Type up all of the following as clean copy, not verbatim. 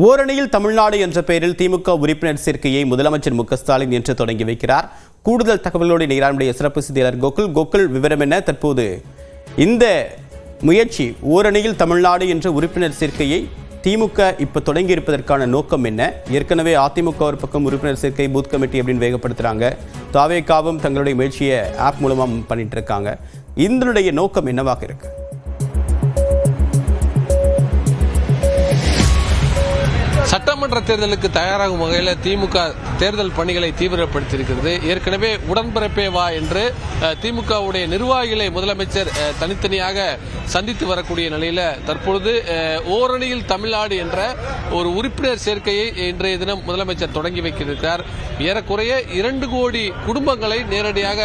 ஓரணியில் தமிழ்நாடு என்ற பெயரில் திமுக உறுப்பினர் சேர்க்கையை முதலமைச்சர் மு.க.ஸ்டாலின் இன்று தொடங்கி வைக்கிறார். கூடுதல் தகவலோடு இணைகிறார் சிறப்பு செய்தியாளர் கோகுல். விவரம் என்ன? தற்போது இந்த முயற்சி ஓரணியில் தமிழ்நாடு என்ற உறுப்பினர் சேர்க்கையை திமுக இப்ப தொடங்கி இருப்பதற்கான நோக்கம் என்ன? ஏற்கனவே அதிமுக ஒரு பக்கம் உறுப்பினர் சேர்க்கை பூத் கமிட்டி அப்படின்னு வேகப்படுத்துறாங்க. தாவேகாவும் தங்களுடைய முயற்சியை ஆப் மூலமா பண்ணிட்டு இருக்காங்க. இதனுடைய நோக்கம் என்னவாக இருக்கு? சட்டமன்ற தேர்தலுக்கு தயாராகும் வகையில் திமுக தேர்தல் பணிகளை தீவிரப்படுத்தியிருக்கிறது. ஏற்கனவே உடன்பிறப்பே வா என்று திமுகவுடைய நிர்வாகிகளை முதலமைச்சர் தனித்தனியாக சந்தித்து வரக்கூடிய நிலையில் தற்பொழுது ஓரணியில் தமிழ்நாடு என்ற ஒரு உறுப்பினர் சேர்க்கையை இன்றைய தினம் முதலமைச்சர் தொடங்கி வைக்கிறார். ஏறக்குறைய 2 கோடி குடும்பங்களை நேரடியாக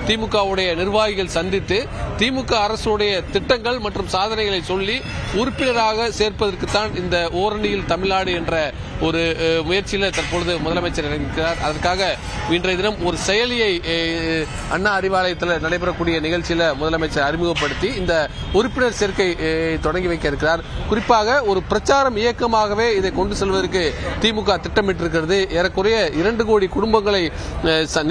திமுகவுடைய நிர்வாகிகள் சந்தித்து திமுக அரசுடைய திட்டங்கள் மற்றும் சாதனைகளை சொல்லி உறுப்பினராக சேர்ப்பதற்குத்தான் இந்த ஓரணியில் தமிழ்நாடு என்ற ஒரு முயற்சியில் தற்பொழுது முதலமைச்சர் இறங்கியிருக்கிறார். அதற்காக இன்றைய தினம் ஒரு செயலியை அண்ணா அறிவாலயத்தில் நடைபெறக்கூடிய நிகழ்ச்சியில் முதலமைச்சர் அறிமுகப்படுத்தி இந்த உறுப்பினர் சேர்க்கை தொடங்கி வைக்க இருக்கிறார். குறிப்பாக ஒரு பிரச்சாரம் இயக்கமாகவே இதை கொண்டு செல்வதற்கு திமுக திட்டமிட்டிருக்கிறது. ஏறக்குறைய 2 கோடி குடும்பங்களை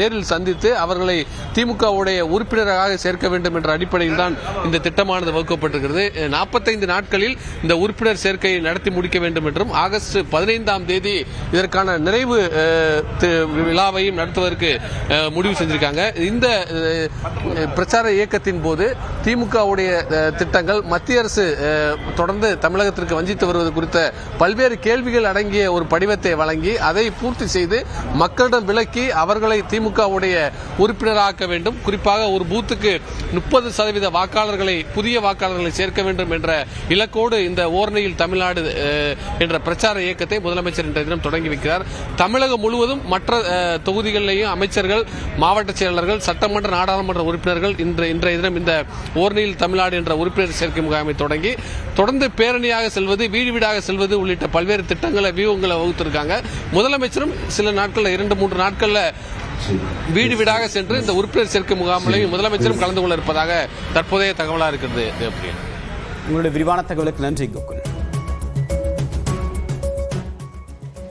நேரில் சந்தித்து அவர்களை திமுகவுடைய உறுப்பினராக சேர்க்க வேண்டும் என்ற அடிப்படையில் தான் இந்த திட்டமானது வகுக்கப்பட்டிருக்கிறது. 45 நாட்களில் இந்த உறுப்பினர் சேர்க்கையை நடத்தி முடிக்க வேண்டும் என்றும் ஆகஸ்ட் 15ஆம் தேதி இதற்கான நிறைவு விழாவையும் நடத்துவதற்கு முடிவு செஞ்சிருக்காங்க. இந்த பிரச்சார இயக்கத்தின் போது திமுகவுடைய திட்டங்கள் மத்திய அரசு தொடர்ந்து தமிழகத்திற்கு வஞ்சித்து வருவது குறித்த பல்வேறு கேள்விகள் அடங்கிய ஒரு படிவத்தை வழங்கி அதை பூர்த்தி செய்து மக்களிடம் விலக்கி அவர்களை திமுகவுடைய உறுப்பினராக்க வேண்டும். குறிப்பாக ஒரு பூத்துக்கு 30% வாக்காளர்களை புதிய வாக்காளர்களை சேர்க்க வேண்டும் என்ற இலக்கோடு இந்த ஓரணியில் தமிழ்நாடு என்ற பிரச்சார இயக்கத்தை முதலமைச்சர் இன்றைய தினம் தொடங்கி வைக்கிறார். தமிழகம் முழுவதும் மற்ற தொகுதிகளிலேயும் அமைச்சர்கள், மாவட்ட செயலாளர்கள், சட்டமன்ற நாடாளுமன்ற உறுப்பினர்கள் இன்றைய தினம் இந்த ஓரணியில் தமிழ்நாடு என்ற உறுப்பினர் சேர்க்கை முகாமை தொடங்கி தொடர்ந்து பேரணியாக செல்வது, வீடு வீடாக செல்வது உள்ளிட்ட பல்வேறு திட்டங்களை வியூகங்களை வகுத்திருக்காங்க. முதலமைச்சரும் சில நாட்கள் 2-3 நாட்கள்ல வீடு வீடாக சென்று இந்த உறுப்பினர் சேர்க்கை முகாமிலையும் முதலமைச்சரும் கலந்து கொள்ள இருப்பதாக தற்போதைய தகவலாக இருக்கிறது. உங்களுடைய விரிவான தகவலுக்கு நன்றி கோகுல்.